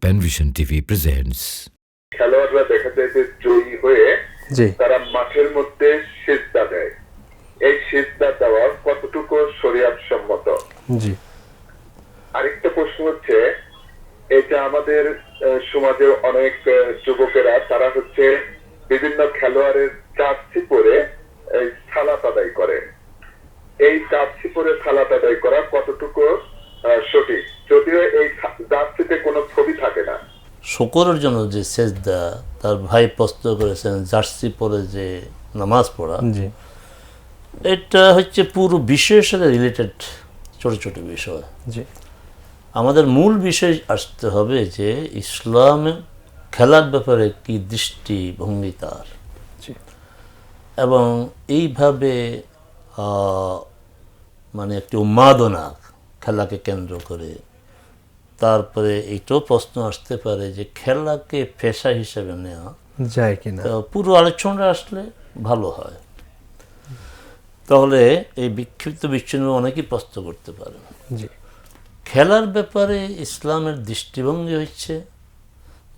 Panvision TV presents. খেলোয়াড়রা দেখা যায় যে জয়ী হয়ে তারা মাঠের মধ্যে সিজদা দেয়। এই সিজদা দেওয়া কতটুকু শরীয়ত সম্মত? জি। আরেকটা প্রশ্ন হচ্ছে, এটা আমাদের সমাজে অনেক যুবকেরা তারা হচ্ছে বিভিন্ন খেলোয়াড়ের জার্সি পরে এই সালাত আদায় করে। এই জার্সি পরে সালাত আদায় করা কতটুকু সঠিক? যদিও এই জার্সিতে কোনো ছবি থাকে না। শুকরের জন্য যে সেজদা তার ভাই প্রশ্ন করেছেন জার্সি পরে যে নামাজ পড়া, এটা হচ্ছে পুরো বিষয়ের সাথে রিলেটেড ছোট ছোট বিষয়। আমাদের মূল বিষয় আসতে হবে যে ইসলামে খেলার ব্যাপারে কি দৃষ্টিভঙ্গি তার, এবং এইভাবে মানে একটি উন্মাদনা খেলাকে কেন্দ্র করে। তারপরে এইটাও প্রশ্ন আসতে পারে যে খেলাকে পেশা হিসেবে নেওয়া যায় কিনা। পুরো আলোচনাটা আসলে ভালো হয়, তাহলে এই বিক্ষিপ্ত বিচ্ছিন্ন অনেকেই প্রশ্ন করতে পারে। খেলার ব্যাপারে ইসলামের দৃষ্টিভঙ্গি হচ্ছে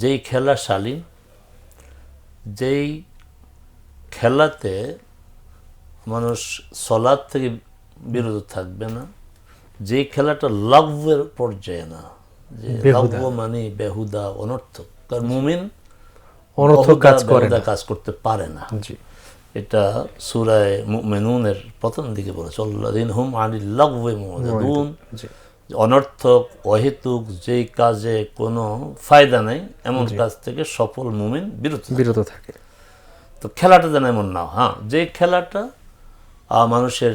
যেই খেলা শালীন, যেই খেলাতে মানুষ সলাৎ থেকে বিরত থাকবে না, যে খেলাটা লাগবের পর্যায়ে না, যে লাগব মানে বেহুদা অনর্থক, কারণ মুমিন অনর্থক কাজ করতে পারে না। এটা সূরা মুমিনুনের প্রথম দিকে বলেছে, আল্লাযীনা হুম আনিল লাগওয়ি মুরিদুন, অনর্থক অহেতুক যেই কাজে কোনো ফায়দা নেই এমন কাজ থেকে সফল মুমিন বিরত থাকে। তো খেলাটা যেন এমন না, হ্যাঁ, যে খেলাটা মানুষের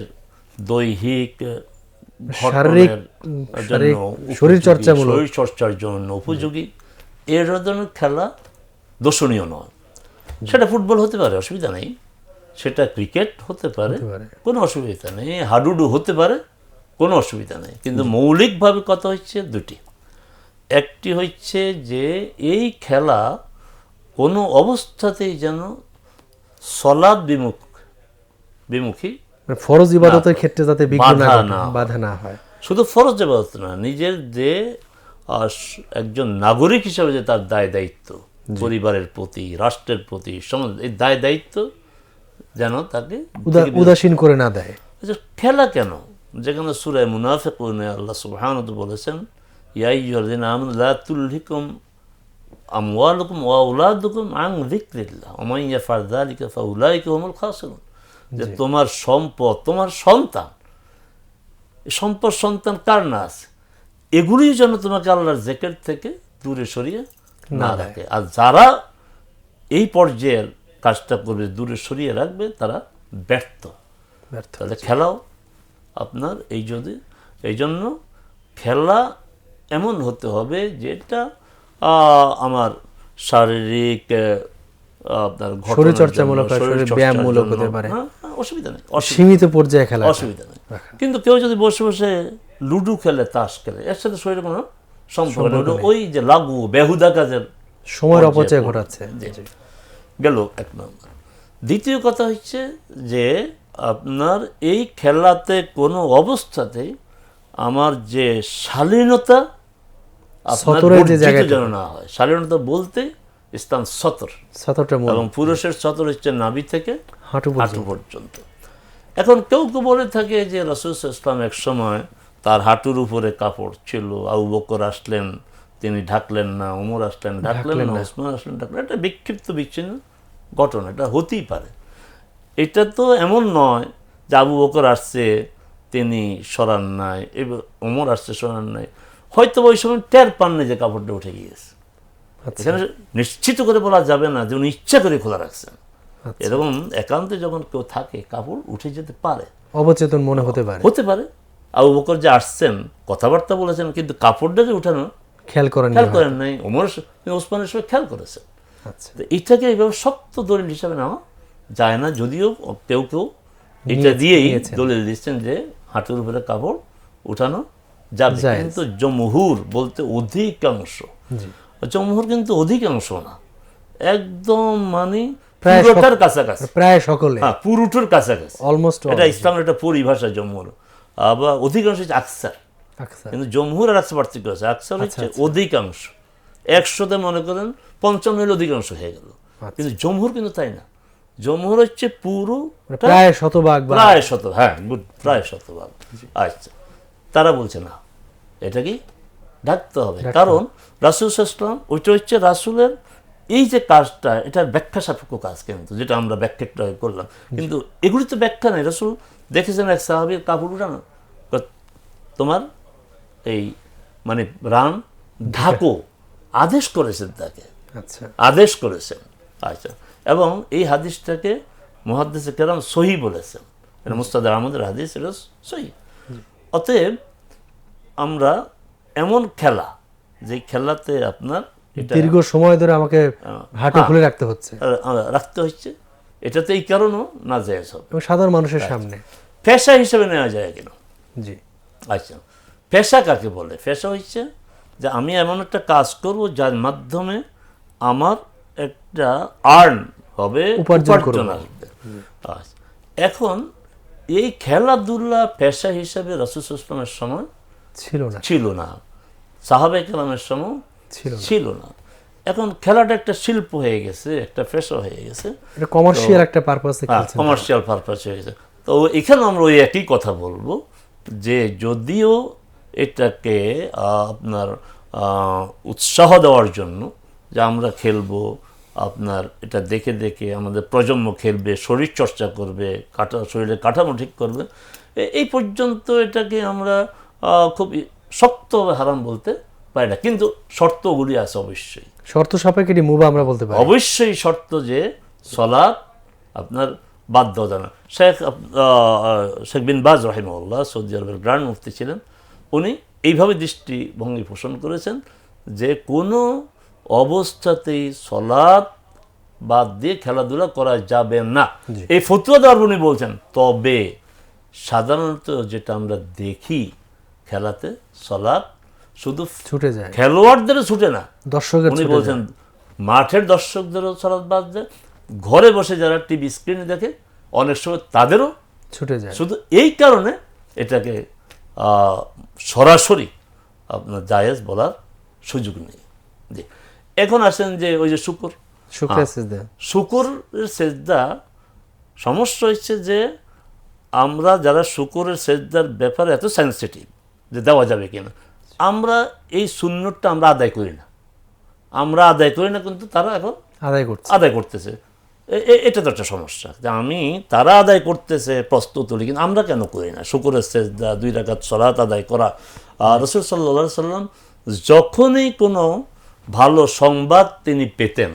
দৈহিক শরীরচর্চার জন্য উপযোগী, এর ধরনের খেলা দোষণীয় নয়। সেটা ফুটবল হতে পারে, অসুবিধা নেই, সেটা ক্রিকেট হতে পারে, কোনো অসুবিধা নেই, হাডুডু হতে পারে, কোনো অসুবিধা নেই। কিন্তু মৌলিকভাবে কথা হচ্ছে দুটি। একটি হচ্ছে যে এই খেলা কোনো অবস্থাতেই যেন সলাৎ বিমুখী, ফরজ ইবাদতের ক্ষেত্রে যাতে বাধা না হয়। শুধু ফরজ ইবাদত না, নিজের যে একজন নাগরিক হিসাবে যে তার দায় দায়িত্ব পরিবারের প্রতি, রাষ্ট্রের প্রতি, সমাজ, এই দায় দায়িত্ব যেন তাকে উদাসীন করে না দেয়। খেলা কেন? যেখানে সূরা মুনাফিকুনে আল্লাহ সুবহানাহু ওয়া তাআলা বলেছেন, ইয়া আইয়ুহাল্লাযীনা আমানু লা তুলহিকুম আমওয়ালুকুম ওয়া আওলাদুকুম আন যিকরিল্লাহ ওয়া মান ইয়াফআল যালিকা ফাউলাইকা হুমুল খাসিরুন। যে তোমার সম্পদ, তোমার সন্তান, সম্পদ সন্তান কার না আছে, এগুলোই যেন তোমাকে আল্লাহর জিকির থেকে দূরে সরিয়ে না রাখে। আর যারা এই পর্যায়ের কাজটা করবে, দূরে সরিয়ে রাখবে, তারা ব্যর্থ। তাহলে খেলাও আপনার এই জন্য খেলা এমন হতে হবে যেটা আমার শারীরিক আপনার শরীরচর্চামূলক, ব্যায়ামমূলক হতে পারে, অসুবিধা নেই, সীমিত পর্যায়ে খেলা অসুবিধা নেই। কিন্তু কেউ যদি বসে বসে লুডো খেলে, তাস খেলে, এর সাথে শরীরে কোনো সম্পর্ক নেই, ওই যে লাগু বেহুদা কাজের সময়ের অপচয় ঘটাচ্ছে। গেল এক নম্বর। দ্বিতীয় কথা হচ্ছে যে আপনার এই খেলাতে কোনো অবস্থাতেই আমার যে শালীনতা যেন না হয়। শালীনতা বলতে ইসলাম সতর, এবং পুরুষের সতর হচ্ছে নাভি থেকে হাঁটু পর্যন্ত। এখন কেউ বলে থাকে যে রাসূল সাল্লাল্লাহু আলাইহি ওয়াসাল্লাম এক সময় তার হাঁটুর উপরে কাপড় ছিল, আবু বকর আসলেন তিনি ঢাকলেন না, ওমর আসলেন ঢাকলেন না, ওসমান আসলেন ঢাকলেন। এটা বিক্ষিপ্ত বিচ্ছিন্ন ঘটনা, এটা হতেই পারে। এটা তো এমন নয় যে আবু বকর আসছে তিনি সরান নাই, ওমর আসছে সরান নাই, হয়তো ওই সময় টের পাননি যে কাপড়টা উঠে গিয়েছে। এখানে নিশ্চিত করে বলা যাবে না যে উনি ইচ্ছা করে খোলা রাখছেন। এরকম একান্তে যখন কেউ থাকে, কাপড় উঠে যেতে পারে, অবচেতন মনে হতে পারে। আবু বকর যে আসছেন, কথাবার্তা বলেছেন, কিন্তু কাপড়টা যে উঠানো খেয়াল করেন নাই, ওসমানের সময় খেয়াল করেছেন। এটাকে এইভাবে শক্ত দলিল হিসাবে নেওয়া যায় না, যদিও কেউ এটা দিয়েই দলিল দিচ্ছেন যে হাঁটুর উপরে কাপড় উঠানো যাবে। কিন্তু জমহুর বলতে অধিকাংশ, জমহুর কিন্তু অধিকাংশ না, একদম মানে পুরোটার কাছাকাছি, প্রায় সকলে, হ্যাঁ, পুরোটার কাছাকাছি, অলমোস্ট। এটা ইসলামের একটা পরিভাষা জমহুর। আবার অধিকাংশ হচ্ছে আকসার, কিন্তু জমহুর আর আকসার পার্থক্য আছে। আকসার হচ্ছে অধিকাংশ, 100তে মনে করেন 55 অধিকাংশ হয়ে গেল। কিন্তু জমহুর কিন্তু তাই না, জমহুর হচ্ছে পুরো প্রায় শতভাগ, হ্যাঁ গুড, প্রায় শতভাগ। আচ্ছা, তারা বলছে না, এটা কি ঢাকতে হবে, কারণ রাসূল সাল্লাল্লাহু আলাইহি ওয়াসাল্লাম, ওইটা হচ্ছে রাসূলের এই যে কাজটা, এটার ব্যাখ্যা সাপেক্ষ কাজ, কিন্তু যেটা আমরা ব্যাখ্যা করলাম, কিন্তু এগুলি তো ব্যাখ্যা নেই। রাসূল দেখেছেন এক সাহাবীর কাপড় উঠানো, তোমার এই মানে রান ঢাকো, আদেশ করেছেন তাকে, আদেশ করেছেন। আচ্ছা, এবং এই হাদিসটাকে মুহাদ্দিসে কেরাম সহিহ বলেছেন, এটা মুস্তাদ আহমদের হাদিস, এটা সহিহ। অতএব আমরা এমন খেলা, যে খেলাতে আপনার দীর্ঘ সময় ধরে আমাকে হাঁটু খুলে রাখতে হচ্ছে, এটাতে এই কারণও না জায়েজ হবে, এবং সাধারণ মানুষের সামনে পেশা হিসেবে নেওয়া যায় কিনা। জি, আচ্ছা, পেশা কাকে বলে? পেশা হচ্ছে যে আমি এমন একটা কাজ করব যার মাধ্যমে আমার একটা আর্ন হবে, উপার্জন আসবে। আচ্ছা, এখন এই খেলাধুলা পেশা হিসেবে রাসূল সাল্লাল্লাহু আলাইহি ওয়াসাল্লামের সময় ছিল না, সাহাবায়ে কেরামের সময় ছিল না। এখন খেলাটা একটা শিল্প হয়ে গেছে, একটা পেশা হয়ে গেছে, এটা কমার্শিয়াল একটা পারপাসে খেলছেন, কমার্শিয়াল পারপাস হয়ে গেছে। তো এখানে আমরা ওই একই কথা বলবো, যে যদিও এটাকে আপনার উৎসাহ দেওয়ার জন্য, যে আমরা খেলবো, আপনার এটা দেখে দেখে আমাদের প্রজন্ম খেলবে, শরীর চর্চা করবে, শরীরের কাঠামো ঠিক করবে, এই পর্যন্ত এটাকে আমরা খুব শক্তভাবে হারাম বলতে পারি না। কিন্তু শর্তগুলি আছে, অবশ্যই শর্ত সাপেক্ষে মুবা আমরা বলতে পারি, অবশ্যই শর্ত, যে সালাত আপনার বাধ্যতা। শেখ বিন বাজ রাহিমাহুল্লাহ, সৌদি আরবের গ্র্যান্ড মুফতি ছিলেন, উনি এইভাবে দৃষ্টিভঙ্গি পোষণ করেছেন যে কোনো অবস্থাতেই সালাত বাদ দিয়ে খেলাধুলা করা যাবে না। এই ফতোয়া দেওয়ার উনি বলছেন। তবে সাধারণত যেটা আমরা দেখি, খেলাতে সালাত শুধু ছুটে যায়, খেলোয়াড়দেরও ছুটে না, দর্শকের উনি বলছেন মাঠের দর্শকদেরও সালাত বাদ যায়, ঘরে বসে যারা টিভি স্ক্রিনে দেখে অনেক সময় তাদেরও ছুটে যায়। শুধু এই কারণে এটাকে সরাসরি আপনার জায়েজ বলার সুযোগ নেই। জি, এখন আসেন যে ওই যে শুকরের সেজদা, সমস্যা হচ্ছে যে আমরা যারা শুকরের সেজদার ব্যাপারে এত সেন্সিটিভ, যে দেওয়া যাবে কিনা, আমরা এই সুন্নতটা আমরা আদায় করি না, কিন্তু তারা এখন আদায় করতেছে। এটা তো একটা সমস্যা, যে আমি তারা আদায় করতেছে প্রস্তুত তুলি, কিন্তু আমরা কেন করি না? শুকরের সেজদা, 2 রাকাত সালাত আদায় করা। রাসূল সাল্লাল্লাহু আলাইহি ওয়াসাল্লাম যখনই কোনো ভালো সংবাদ তিনি পেতেন,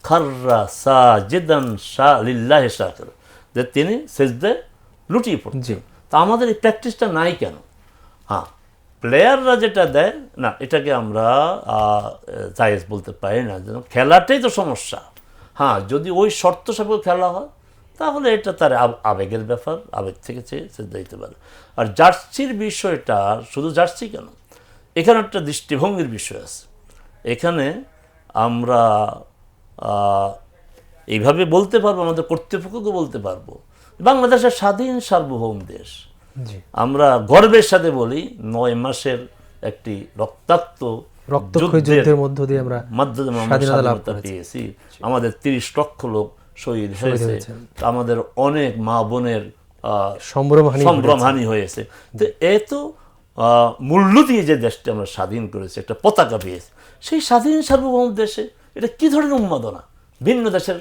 খাররা সাজিদান লিল্লাহি শাকির, যে তিনি সেজদায় লুটিয়ে পড়তেন। তা আমাদের এই প্র্যাকটিসটা নাই কেন? হ্যাঁ, প্লেয়াররা যেটা দেয় না, এটাকে আমরা জায়েজ বলতে পারি না, যেন খেলাটাই তো সমস্যা। হ্যাঁ, যদি ওই শর্ত সাপেক্ষে খেলা হয়, তাহলে এটা তার আবেগের ব্যাপার, আবেগ থেকে সেজদা দিতে পারে। আর জার্সির বিষয়টা, শুধু জার্সি কেন, এখানে একটা দৃষ্টিভঙ্গির বিষয় আছে। এখানে আমরা এইভাবে বলতে পারবো, আমাদের কর্তৃপক্ষকে বলতে পারবো, বাংলাদেশের স্বাধীন সার্বভৌম দেশ, আমরা গর্বের সাথে বলি 9 মাসের একটি রক্তাক্ত যুদ্ধের মধ্য দিয়ে আমরা স্বাধীনতা পেয়েছি। আমাদের 30 লক্ষ লোক শহীদ হয়েছে, আমাদের অনেক মা বোনের সম্ভ্রমহানি হয়েছে। তো এত মূল্য দিয়ে যে দেশটা আমরা স্বাধীন করেছি, একটা পতাকা পেয়েছি, সেই স্বাধীন সার্বভৌম দেশে এটা কি ধরনের উন্মাদনা! ভিন্ন দেশের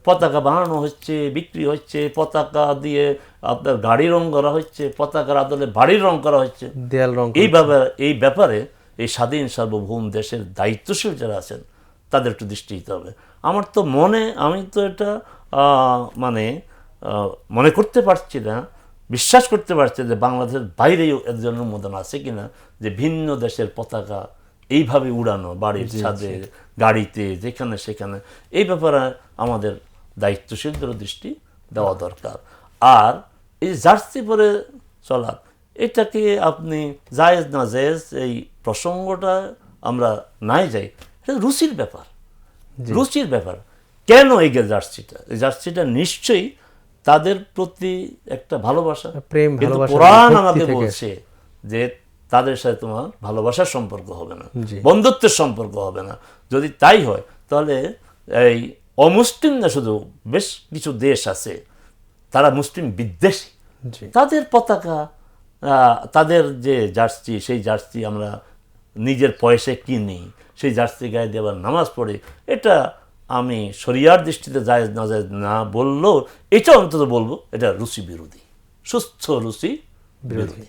পতাকা বানানো হচ্ছে, বিক্রি হচ্ছে, পতাকা দিয়ে আপনার গাড়ি রং করা হচ্ছে, পতাকার আদলে বাড়ির রং করা হচ্ছে, দেয়াল রং। এই ব্যাপারে এই স্বাধীন সার্বভৌম দেশের দায়িত্বশীল যারা আছেন, তাদের একটু দৃষ্টি দিতে হবে। আমার তো আমি তো এটা মনে করতে পারছি না, বিশ্বাস করতে পারছি যে বাংলাদেশের বাইরেও এর জন্য অনুমোদন আছে কিনা, যে ভিন্ন দেশের পতাকা এইভাবে উড়ানো, বাড়ির ছাদে, গাড়িতে, যেখানে সেখানে। এই ব্যাপারে আমাদের দায়িত্বশীলদেরও দৃষ্টি দেওয়া দরকার। আর এই জার্সি পরে চলা, এটাকে আপনি জায়েজ না জায়েজ, এই প্রসঙ্গটা আমরা নাই যাই, এটা রুচির ব্যাপার। কেন এই জার্সিটা নিশ্চয়ই তাদের প্রতি একটা ভালোবাসা, প্রেম, ভালোবাসা। কোরআন আমাকে বলছে যে তাদের সাথে তোমার ভালোবাসার সম্পর্ক হবে না, বন্ধুত্বের সম্পর্ক হবে না। যদি তাই হয় তাহলে এই অমুসলিম না, শুধু বেশ কিছু দেশ আছে তারা মুসলিম বিদ্বেষী, তাদের পতাকা, তাদের যে জার্সি, সেই জার্সি আমরা নিজের পয়সায় কিনি, সেই জার্সি গায়ে দিয়ে আবার নামাজ পড়ি, এটা আমি শরিয়ার দৃষ্টিতে জায়েজ না জায়েজ না বললেও এটা অন্তত বলবো এটা রুচি বিরোধী, সুস্থ রুচি বিরোধী।